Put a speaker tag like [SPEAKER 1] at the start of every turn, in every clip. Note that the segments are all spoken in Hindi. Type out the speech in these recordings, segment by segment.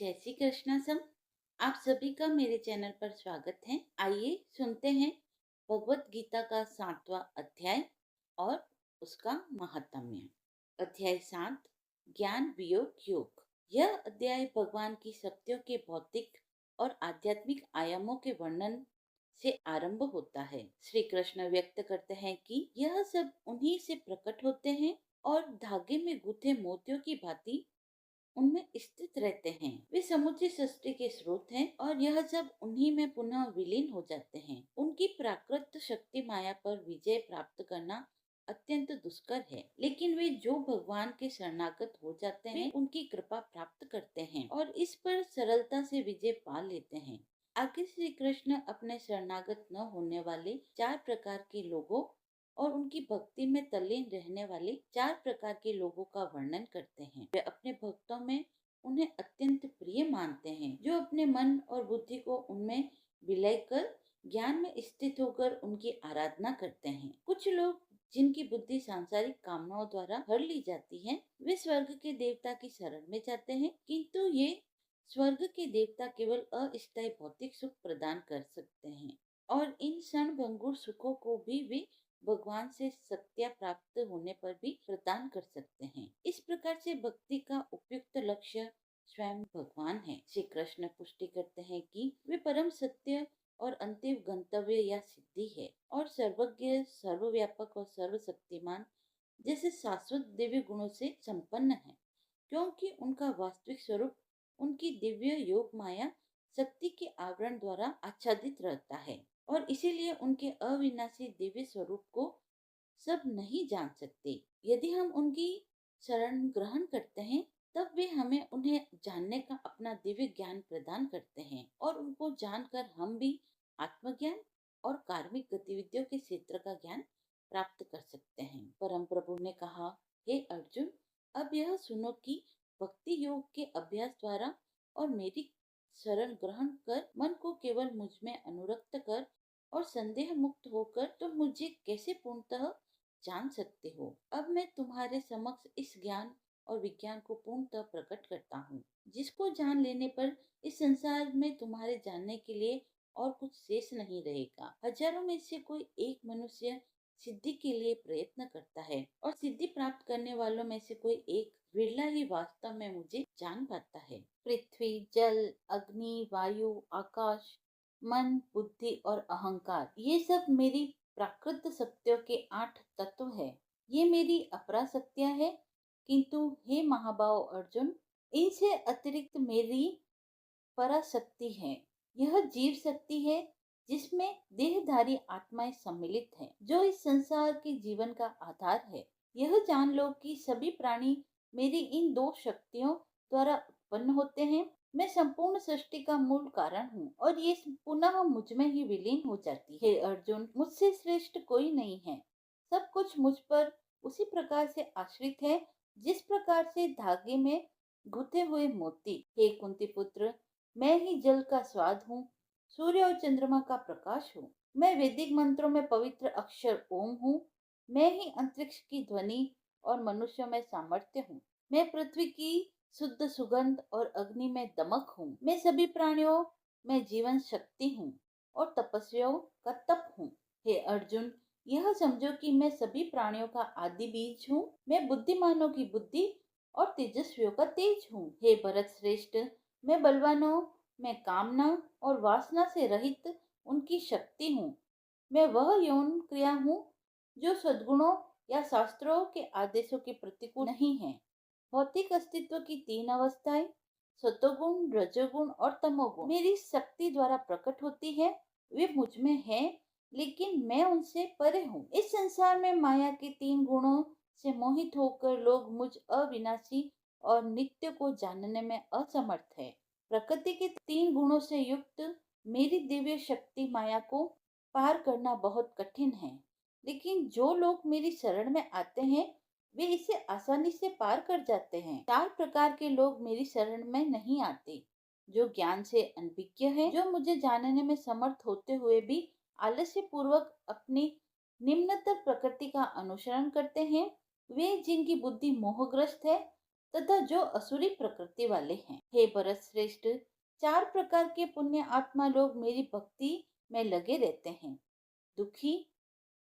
[SPEAKER 1] जय श्री कृष्णासम। आप सभी का मेरे चैनल पर स्वागत है। आइए सुनते हैं भगवत गीता का 7वां अध्याय और उसका महात्म्य। अध्याय 7, ज्ञान वियोग योग। यह अध्याय भगवान की शक्तियों के भौतिक और आध्यात्मिक आयामों के वर्णन से आरंभ होता है। श्री कृष्ण व्यक्त करते हैं कि यह सब उन्हीं से प्रकट होते हैं और धागे में गुथे मोतियों की भांति उनमें स्थित रहते हैं। वे समुद्री सृष्टि के स्रोत हैं और यह सब उन्हीं में पुनः विलीन हो जाते हैं। उनकी प्राकृत शक्ति माया पर विजय प्राप्त करना अत्यंत दुष्कर है, लेकिन वे जो भगवान के शरणागत हो जाते हैं उनकी कृपा प्राप्त करते हैं और इस पर सरलता से विजय पा लेते हैं। आगे श्री कृष्ण अपने शरणागत न होने वाले 4 प्रकार के लोगों और उनकी भक्ति में तल्लीन रहने वाले 4 प्रकार के लोगों का वर्णन करते हैं। वे अपने भक्तों में उन्हें अत्यंत प्रिय मानते हैं, जो अपने मन और बुद्धि को उनमें विलय कर ज्ञान में स्थित होकर उनकी आराधना करते हैं। कुछ लोग जिनकी बुद्धि सांसारिक कामनाओं द्वारा हर ली जाती है, वे स्वर्ग के देवता की शरण में जाते हैं, किंतु ये स्वर्ग के देवता केवल अस्थायी भौतिक सुख प्रदान कर सकते हैं और इन क्षण भंगुर सुखों को भी वे भगवान से शक्तियाँ प्राप्त होने पर भी प्रदान कर सकते हैं। इस प्रकार से भक्ति का उपयुक्त लक्ष्य स्वयं भगवान है। श्री कृष्ण पुष्टि करते हैं कि वे परम सत्य और अंतिम गंतव्य या सिद्धि है और सर्वज्ञ, सर्वव्यापक और सर्वशक्तिमान जैसे शाश्वत दिव्य गुणों से संपन्न है, क्योंकि उनका वास्तविक स्वरूप उनकी दिव्य योग माया शक्ति के आवरण द्वारा आच्छादित रहता है और इसीलिए उनके अविनाशी दिव्य स्वरूप को सब नहीं जान सकते। यदि हम उनकी शरण ग्रहण करते हैं तब वे हमें उन्हें जानने का अपना दिव्य ज्ञान प्रदान करते हैं और उनको जानकर हम भी आत्मज्ञान और कार्मिक गतिविधियों के क्षेत्र का ज्ञान प्राप्त कर सकते हैं। परम प्रभु ने कहा, हे अर्जुन, अब यह सुनो कि भक्ति योग के अभ्यास द्वारा और मेरी शरण ग्रहण कर मन को केवल मुझ में अनुरक्त कर और संदेह मुक्त होकर तुम मुझे कैसे पूर्णतः जान सकते हो। अब मैं तुम्हारे समक्ष इस ज्ञान और विज्ञान को पूर्णतः प्रकट करता हूँ, जिसको जान लेने पर इस संसार में तुम्हारे जानने के लिए और कुछ शेष नहीं रहेगा। हजारों में से कोई एक मनुष्य सिद्धि के लिए प्रयत्न करता है और सिद्धि प्राप्त करने वालों में से कोई एक बिरला ही वास्तव में मुझे जान पाता है। पृथ्वी, जल, अग्नि, वायु, आकाश, मन, बुद्धि और अहंकार, ये सब मेरी प्राकृत शक्तियों के 8 तत्व है। ये मेरी अपरा शक्तियाँ है, किंतु हे महाबाहो अर्जुन, इनसे अतिरिक्त मेरी पराशक्ति है। यह जीव शक्ति है जिसमें देहधारी आत्माएं सम्मिलित हैं, जो इस संसार के जीवन का आधार है। यह जान लो कि सभी प्राणी मेरी इन 2 शक्तियों द्वारा उत्पन्न होते हैं। मैं संपूर्ण सृष्टि का मूल कारण हूँ और ये पुनः मुझ में ही विलीन हो जाती है। हे अर्जुन, मुझसे श्रेष्ठ कोई नहीं है। सब कुछ मुझ पर उसी प्रकार से आश्रित है जिस प्रकार से धागे में गुथे हुए मोती। हे कुंती पुत्र, मैं ही जल का स्वाद हूँ, सूर्य और चंद्रमा का प्रकाश हूँ। मैं वैदिक मंत्रों में पवित्र अक्षर ओम हूँ। मैं ही अंतरिक्ष की ध्वनि और मनुष्यों में सामर्थ्य हूँ। मैं पृथ्वी की शुद्ध सुगंध और अग्नि में दमक हूँ। मैं सभी प्राणियों में जीवन शक्ति हूँ और तपस्वियों का तप हूँ। हे अर्जुन, यह समझो कि मैं सभी प्राणियों का आदि बीज हूँ। मैं बुद्धिमानों की बुद्धि और तेजस्वियों का तेज हूँ। हे भरत श्रेष्ठ, मैं बलवानों में कामना और वासना से रहित उनकी शक्ति हूँ। मैं वह यौन क्रिया हूँ जो सद्गुणों या शास्त्रों के आदेशों के प्रतिकूल नहीं है। भौतिक अस्तित्व की 3 अवस्थाएं, सतोगुण, रजोगुण और तमोगुण, मेरी शक्ति द्वारा प्रकट होती है। वे मुझ में है, लेकिन मैं उनसे परे हूँ। इस संसार में माया के 3 गुणों से मोहित होकर लोग मुझ अविनाशी और नित्य को जानने में असमर्थ है। प्रकृति के 3 गुणों से युक्त मेरी दिव्य शक्ति माया को पार करना बहुत कठिन है, लेकिन जो लोग मेरी शरण में आते हैं वे इसे आसानी से पार कर जाते हैं। 4 प्रकार के लोग मेरी शरण में नहीं आते, जो ज्ञान से अनभिज्ञ है, जो मुझे जानने में समर्थ होते हुए भी आलस्य पूर्वक अपनी निम्नतर प्रकृति का अनुसरण करते हैं। वे जिनकी बुद्धि मोहग्रस्त है तथा जो असुरी प्रकृति वाले हैं। हे भरत श्रेष्ठ, 4 प्रकार के पुण्य आत्मा लोग मेरी भक्ति में लगे रहते हैं। दुखी,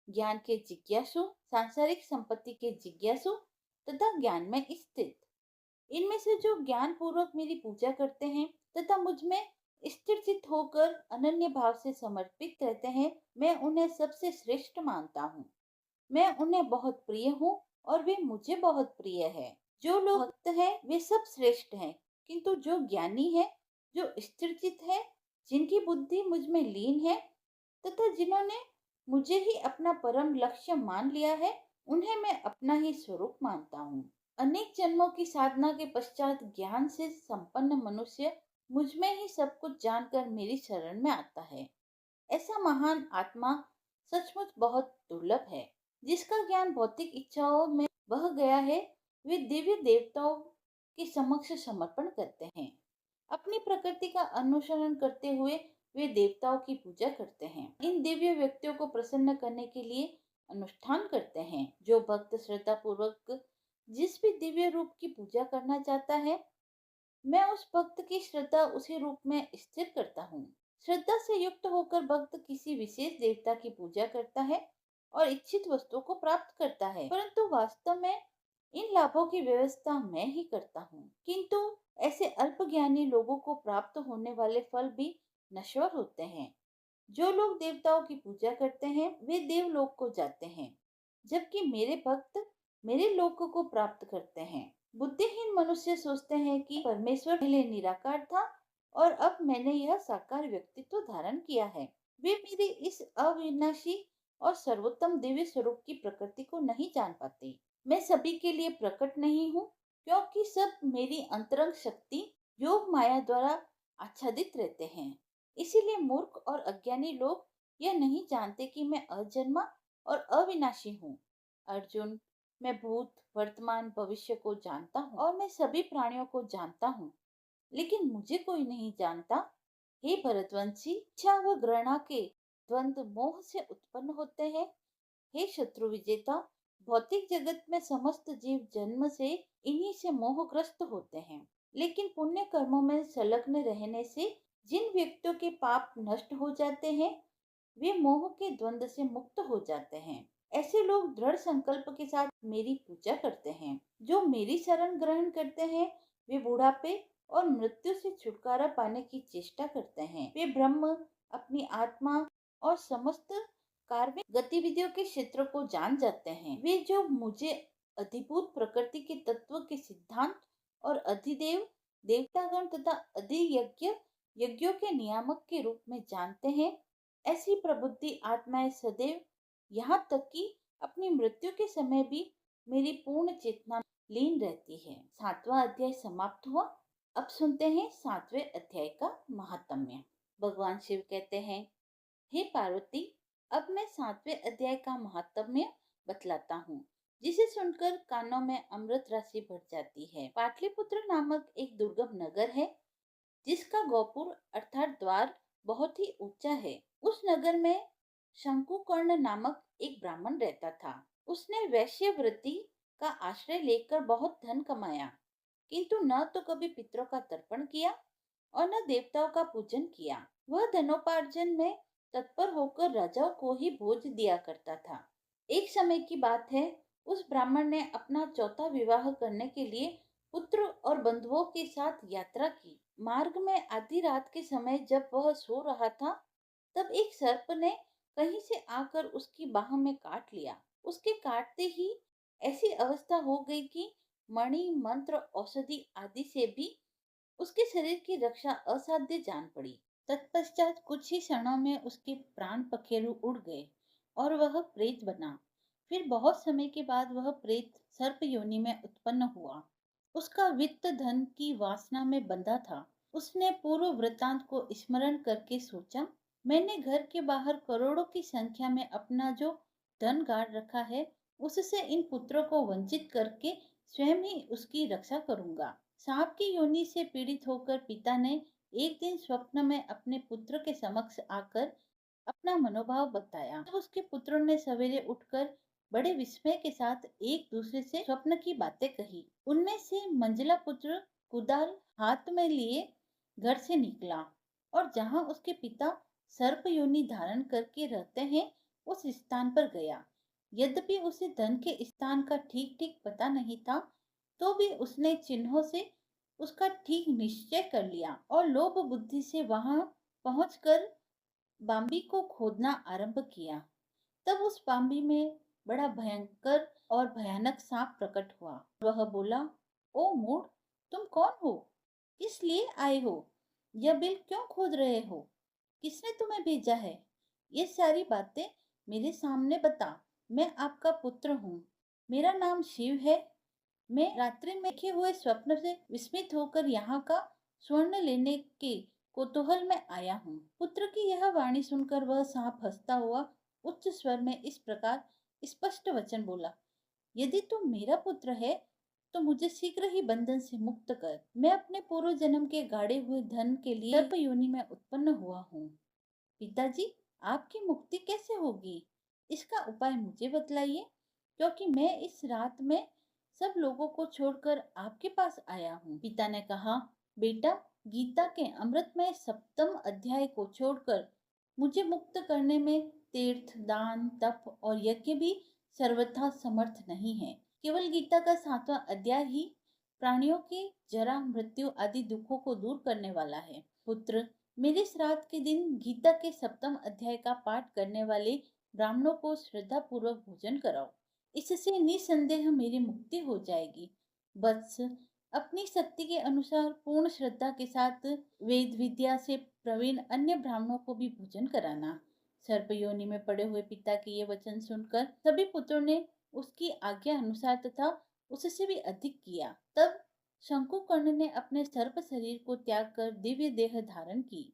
[SPEAKER 1] ज्ञान के जिज्ञासु, सांसारिक संपत्ति के जिज्ञासु तथा ज्ञान में स्थित। इनमें से जो ज्ञान पूर्वक मेरी पूजा करते हैं तथा मुझ में स्थिर चित होकर अनन्य भाव से समर्पित रहते हैं, मैं उन्हें सबसे श्रेष्ठ मानता हूँ। मैं उन्हें बहुत प्रिय हूँ और वे मुझे बहुत प्रिय है। जो लोग भक्त हैं वे सब श्रेष्ठ हैं, किंतु जो ज्ञानी है, जो स्थिर चित है, जिनकी बुद्धि मुझ में लीन है तथा जिन्होंने मुझे ही अपना परम लक्ष्य मान लिया है, उन्हें मैं अपना ही स्वरूप मानता हूँ। अनेक जन्मों की साधना के पश्चात ज्ञान से संपन्न मनुष्य मुझ में ही सब कुछ जानकर मेरी शरण में आता है। ऐसा महान आत्मा सचमुच बहुत दुर्लभ है। जिसका ज्ञान भौतिक इच्छाओं में बह गया है, वे दिव्य देवताओं के समक्ष समर्पण करते हैं। अपनी प्रकृति का अनुसरण करते हुए वे देवताओं की पूजा करते हैं। इन दिव्य व्यक्तियों को प्रसन्न करने के लिए अनुष्ठान करते हैं। जो भक्त श्रद्धा पूर्वक जिस भी दिव्य रूप की पूजा करना चाहता है, मैं उस भक्त की श्रद्धा उसी रूप में स्थिर करता हूँ। श्रद्धा से युक्त होकर भक्त किसी विशेष देवता की पूजा करता है और इच्छित वस्तु को प्राप्त करता है, परंतु वास्तव में इन लाभों की व्यवस्था मैं ही करता हूँ। किंतु ऐसे अल्पज्ञानी लोगों को प्राप्त होने वाले फल भी नश्वर होते हैं। जो लोग देवताओं की पूजा करते हैं वे देवलोक को जाते हैं, जबकि मेरे भक्त मेरे लोक को प्राप्त करते हैं। बुद्धिहीन मनुष्य सोचते हैं कि परमेश्वर पहले निराकार था और अब मैंने यह साकार व्यक्तित्व धारण किया है। वे मेरी इस अविनाशी और सर्वोत्तम दिव्य स्वरूप की प्रकृति को नहीं जान पाते। मैं सभी के लिए प्रकट नहीं हूँ, क्योंकि सब मेरी अंतरंग शक्ति योग माया द्वारा आच्छादित रहते हैं। इसीलिए मूर्ख और अज्ञानी लोग यह नहीं जानते कि मैं अजन्मा और अविनाशी हूँ। अर्जुन, मैं भूत, वर्तमान, भविष्य को जानता हूँ और मैं सभी प्राणियों को जानता हूँ, लेकिन मुझे कोई नहीं जानता। हे भरतवंशी, इच्छा व घृणा के द्वंद्व मोह से उत्पन्न होते हैं। हे शत्रु विजेता, भौतिक जगत में समस्त जीव जन्म से इन्हीं से मोहग्रस्त होते हैं, लेकिन पुण्य कर्मों में संलग्न रहने से जिन व्यक्तियों के पाप नष्ट हो जाते हैं, वे मोह के द्वंद्व से मुक्त हो जाते हैं। ऐसे लोग दृढ़ संकल्प के साथ मेरी पूजा करते हैं। जो मेरी शरण ग्रहण करते हैं, वे बुढ़ापे और मृत्यु से छुटकारा पाने की चेष्टा करते हैं। वे ब्रह्म, अपनी आत्मा और समस्त कार्मिक गतिविधियों के क्षेत्र को जान जाते हैं। वे जो मुझे अधिभूत प्रकृति के तत्व के सिद्धांत और अधिदेव, देवतागण तथा अधियज्ञ यज्ञों के नियामक के रूप में जानते हैं, ऐसी प्रबुद्धि आत्माएं सदैव, यहाँ तक कि अपनी मृत्यु के समय भी मेरी पूर्ण चेतना में लीन रहती है। 7वां अध्याय समाप्त हुआ। अब सुनते हैं 7वें अध्याय का महात्म्य। भगवान शिव कहते हैं, हे पार्वती, अब मैं 7वें अध्याय का महात्म्य बतलाता हूँ, जिसे सुनकर कानों में अमृत राशि भर जाती है। पाटलिपुत्र नामक एक दुर्गम नगर है, जिसका गोपुर अर्थात द्वार बहुत ही ऊंचा है। उस नगर में शंकुकर्ण नामक एक ब्राह्मण रहता था। उसने वैश्यवृत्ति का आश्रय लेकर बहुत धन कमाया, किंतु न तो कभी पितरों का तर्पण किया और न देवताओं का पूजन किया। वह धनोपार्जन में तत्पर होकर राजाओं को ही भोज दिया करता था। एक समय की बात है, उस ब्राह्मण ने अपना चौथा विवाह करने के लिए पुत्र और बंधुओं के साथ यात्रा की। मार्ग में आधी रात के समय जब वह सो रहा था, तब एक सर्प ने कहीं से आकर उसकी बाह में काट लिया। उसके काटते ही ऐसी अवस्था हो गई कि मणि, मंत्र, औषधि आदि से भी उसके शरीर की रक्षा असाध्य जान पड़ी। तत्पश्चात कुछ ही क्षणों में उसके प्राण पखेरु उड़ गए और वह प्रेत बना। फिर बहुत समय के बाद वह प्रेत सर्प योनि में उत्पन्न हुआ। उसका वित्त धन की वासना में बंधा था। उसने पूर्व वृतांत को स्मरण करके सोचा, मैंने घर के बाहर करोड़ों की संख्या में अपना जो धन गाड़ रखा है, उससे इन पुत्रों को वंचित करके स्वयं ही उसकी रक्षा करूंगा। सांप की योनि से पीड़ित होकर पिता ने एक दिन स्वप्न में अपने पुत्र के समक्ष आकर अपना मनोभाव बताया। तब उसके पुत्रों ने सवेरे उठकर बड़े विस्मय के साथ एक दूसरे से स्वप्न की बातें कही। उनमें से मंजला पुत्र कुदाल हाथ में लिए घर से निकला और जहां उसके पिता सर्प योनि धारण करके रहते हैं उस स्थान पर गया। यद्यपि उसे धन के स्थान का ठीक ठीक पता नहीं था, तो भी उसने चिन्हों से उसका ठीक निश्चय कर लिया और लोभ बुद्धि से वहां पहुंचकर बाम्बी को खोदना आरंभ किया। तब उस बाम्बी में बड़ा भयंकर और भयानक सांप प्रकट हुआ। वह बोला, ओ मूढ़, तुम कौन हो? किस लिए आए हो? यह बिल क्यों खोद रहे हो? किसने तुम्हें भेजा है? ये सारी बातें मेरे सामने बता। मैं आपका पुत्र हूँ। मेरा नाम शिव है। मैं रात्रि में देखे हुए स्वप्न से विस्मित होकर यहाँ का स्वर्ण लेने के कौतूहल में आया हूँ। पुत्र की यह वाणी सुनकर वह सांप हंसता हुआ उच्च स्वर में इस प्रकार स्पष्ट वचन बोला, यदि तू मेरा पुत्र है तो मुझे शीघ्र ही बंधन से मुक्त कर। मैं अपने पूर्व जन्म के गाड़े हुए धन के लिए सर्प योनि में उत्पन्न हुआ हूँ। पिताजी, आपकी मुक्ति कैसे होगी? इसका उपाय मुझे बतलाइए, क्योंकि मैं इस रात में सब लोगों को छोड़कर आपके पास आया हूँ। पिता ने कहा, बेटा, गीता के अमृतमय सप्तम अध्याय को छोड़कर मुझे मुक्त करने में तीर्थ, दान, तप और यज्ञ भी सर्वथा समर्थ नहीं है। केवल गीता का 7वां अध्याय ही प्राणियों की जरा, मृत्यु आदि दुखों को दूर करने वाला है। पुत्र, मेरे श्राद्ध के दिन गीता के सप्तम अध्याय का पाठ करने वाले ब्राह्मणों को श्रद्धा पूर्वक भोजन कराओ। इससे निसंदेह मेरी मुक्ति हो जाएगी। वत्स, अपनी शक्ति के अनुसार पूर्ण श्रद्धा के साथ वेद विद्या से प्रवीण अन्य ब्राह्मणों को भी भोजन कराना। सर्प योनि में पड़े हुए पिता के ये वचन सुनकर सभी पुत्रों ने उसकी आज्ञा अनुसार तथा उससे भी अधिक किया। तब शंकुकर्ण ने अपने सर्प शरीर को त्याग कर दिव्य देह धारण की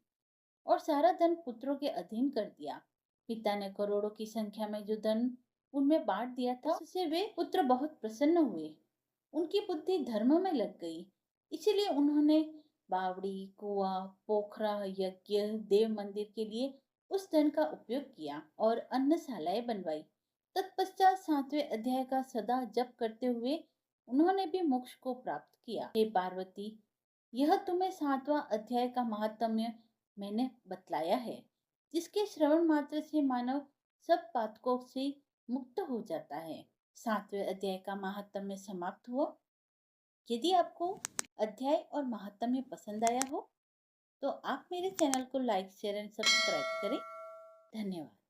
[SPEAKER 1] और सारा धन पुत्रों के अधीन कर दिया। पिता ने करोड़ों की संख्या में जो धन उनमें बांट दिया था, उससे वे पुत्र बहुत प्रसन्न हुए। उनकी बुद्धि धर्म में लग गई। इसीलिए उन्होंने बावड़ी, कुआं, पोखरा, यज्ञ, देव मंदिर के लिए उस धन का उपयोग किया और अन्नशालाएं बनवाई। तत्पश्चात 7वें अध्याय का सदा जप करते हुए उन्होंने भी मोक्ष को प्राप्त किया। हे पार्वती, यह तुम्हें 7वां अध्याय का महात्म्य मैंने बतलाया है, जिसके श्रवण मात्र से मानव सब पातकों से मुक्त हो जाता है। 7वें अध्याय का महात्म्य समाप्त हुआ। यदि आपको अध्याय और महात्म्य पसंद आया हो तो आप मेरे चैनल को लाइक, शेयर एंड सब्सक्राइब करें। धन्यवाद।